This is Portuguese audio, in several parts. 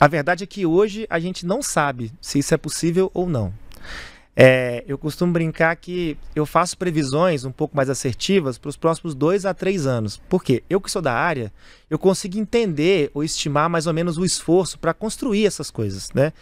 A verdade é que hoje a gente não sabe se isso é possível ou não. Eu costumo brincar que eu faço previsões um pouco mais assertivas para os próximos 2 a 3 anos. Por quê? Eu que sou da área, eu consigo entender ou estimar mais ou menos o esforço para construir essas coisas, né?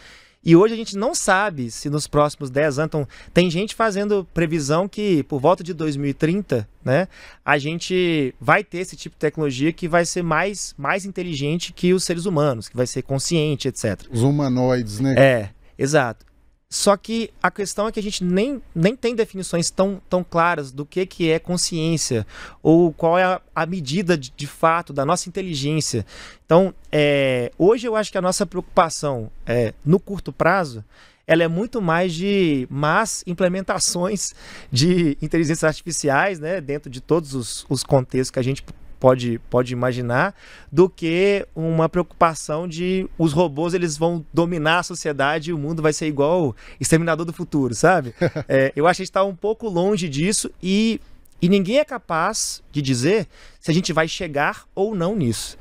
E hoje a gente não sabe se nos próximos 10 anos... Então, tem gente fazendo previsão que por volta de 2030, né, a gente vai ter esse tipo de tecnologia que vai ser mais inteligente que os seres humanos, que vai ser consciente, etc. Os humanoides, né? Exato. Só que a questão é que a gente nem tem definições tão claras do que é consciência ou qual é a medida de fato da nossa inteligência. Então, hoje eu acho que a nossa preocupação no curto prazo, ela é muito mais de más implementações de inteligências artificiais, né, dentro de todos os contextos que a gente pode imaginar, do que uma preocupação de os robôs eles vão dominar a sociedade e o mundo vai ser igual o Exterminador do Futuro, sabe? Eu acho que a gente está um pouco longe disso e ninguém é capaz de dizer se a gente vai chegar ou não nisso.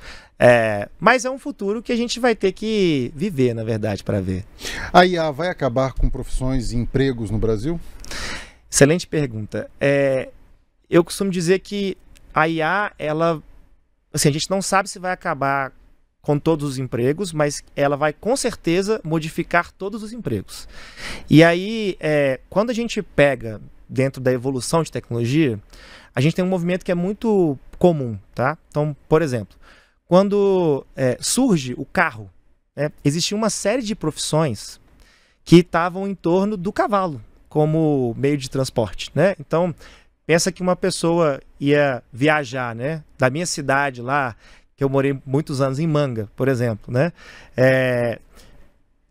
Mas é um futuro que a gente vai ter que viver, na verdade, para ver. A IA vai acabar com profissões e empregos no Brasil? Excelente pergunta. Eu costumo dizer que a IA, ela, assim, a gente não sabe se vai acabar com todos os empregos, mas ela vai com certeza modificar todos os empregos. E aí, quando a gente pega dentro da evolução de tecnologia, a gente tem um movimento que é muito comum, tá? Então, por exemplo, quando surge o carro, existia uma série de profissões que estavam em torno do cavalo como meio de transporte, né? Então, pensa que uma pessoa ia viajar, né, da minha cidade lá, que eu morei muitos anos em Manga, por exemplo, né?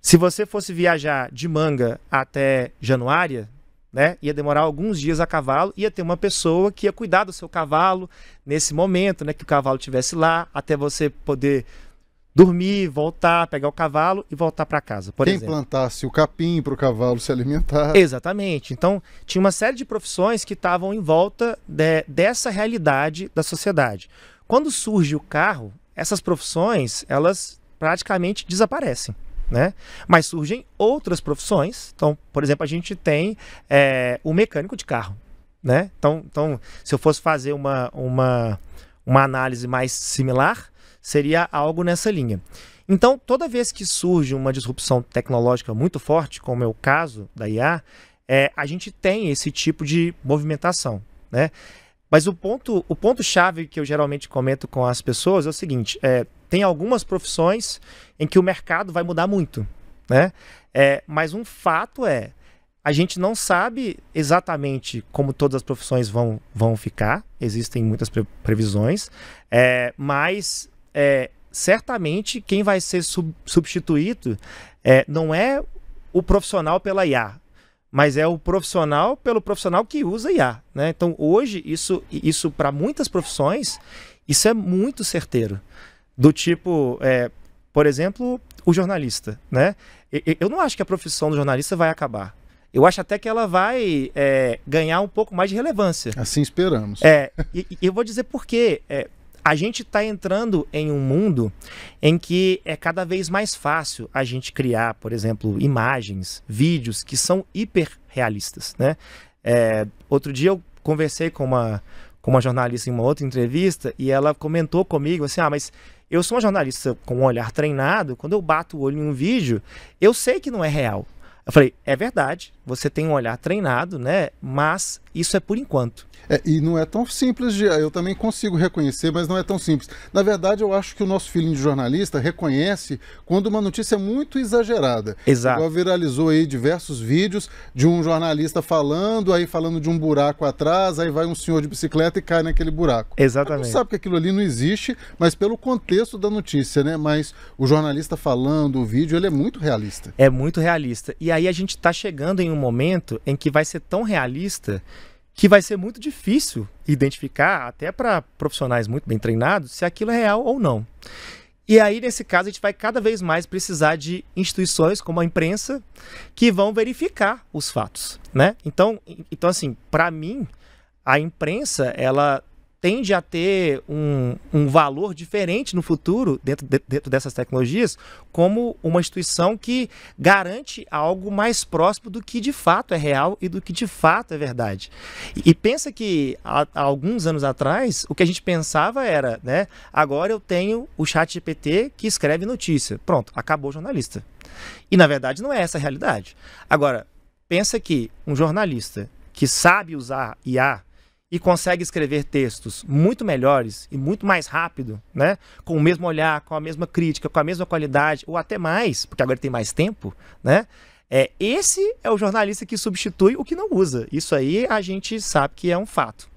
Se você fosse viajar de Manga até Januária, né, ia demorar alguns dias a cavalo, ia ter uma pessoa que ia cuidar do seu cavalo nesse momento, né, que o cavalo estivesse lá, até você poder dormir, voltar, pegar o cavalo e voltar para casa, por exemplo. Quem plantasse o capim para o cavalo se alimentar. Exatamente. Então, tinha uma série de profissões que estavam em volta dessa realidade da sociedade. Quando surge o carro, essas profissões, elas praticamente desaparecem, né? Mas surgem outras profissões. Então, por exemplo, a gente tem o mecânico de carro, né? Então, se eu fosse fazer uma análise mais similar, seria algo nessa linha. Então, toda vez que surge uma disrupção tecnológica muito forte, como é o caso da IA, a gente tem esse tipo de movimentação, né? Mas o ponto-chave que eu geralmente comento com as pessoas é o seguinte, tem algumas profissões em que o mercado vai mudar muito, né? Mas um fato a gente não sabe exatamente como todas as profissões vão ficar, existem muitas previsões, mas certamente quem vai ser substituído não é o profissional pela IA, mas é o profissional pelo profissional que usa IA, né? Então hoje isso para muitas profissões isso é muito certeiro, do tipo, por exemplo, o jornalista, né? Eu não acho que a profissão do jornalista vai acabar. Eu acho até que ela vai ganhar um pouco mais de relevância. Assim esperamos. E eu vou dizer por quê. A gente está entrando em um mundo em que é cada vez mais fácil a gente criar, por exemplo, imagens, vídeos que são hiperrealistas, né? Outro dia eu conversei com uma jornalista em uma outra entrevista e ela comentou comigo assim, mas eu sou uma jornalista com um olhar treinado, quando eu bato o olho em um vídeo, eu sei que não é real. Eu falei, é verdade, você tem um olhar treinado, né? Mas isso é por enquanto. E não é tão simples, eu também consigo reconhecer, mas não é tão simples. Na verdade, eu acho que o nosso filhinho de jornalista reconhece quando uma notícia é muito exagerada. Exato. Igual viralizou aí diversos vídeos de um jornalista falando de um buraco atrás, aí vai um senhor de bicicleta e cai naquele buraco. Exatamente. Você sabe que aquilo ali não existe, mas pelo contexto da notícia, né? Mas o jornalista falando, o vídeo, ele é muito realista. É muito realista. E aí a gente está chegando em um momento em que vai ser tão realista que vai ser muito difícil identificar, até para profissionais muito bem treinados, se aquilo é real ou não. E aí, nesse caso, a gente vai cada vez mais precisar de instituições como a imprensa que vão verificar os fatos, né? Então assim, para mim, a imprensa, ela tende a ter um valor diferente no futuro, dentro dessas tecnologias, como uma instituição que garante algo mais próximo do que de fato é real e do que de fato é verdade. E pensa que há alguns anos atrás, o que a gente pensava era, né, agora eu tenho o ChatGPT que escreve notícia. Pronto, acabou o jornalista. E na verdade não é essa a realidade. Agora, pensa que um jornalista que sabe usar IA e consegue escrever textos muito melhores e muito mais rápido, né? Com o mesmo olhar, com a mesma crítica, com a mesma qualidade, ou até mais, porque agora tem mais tempo, né? Esse é o jornalista que substitui o que não usa. Isso aí a gente sabe que é um fato.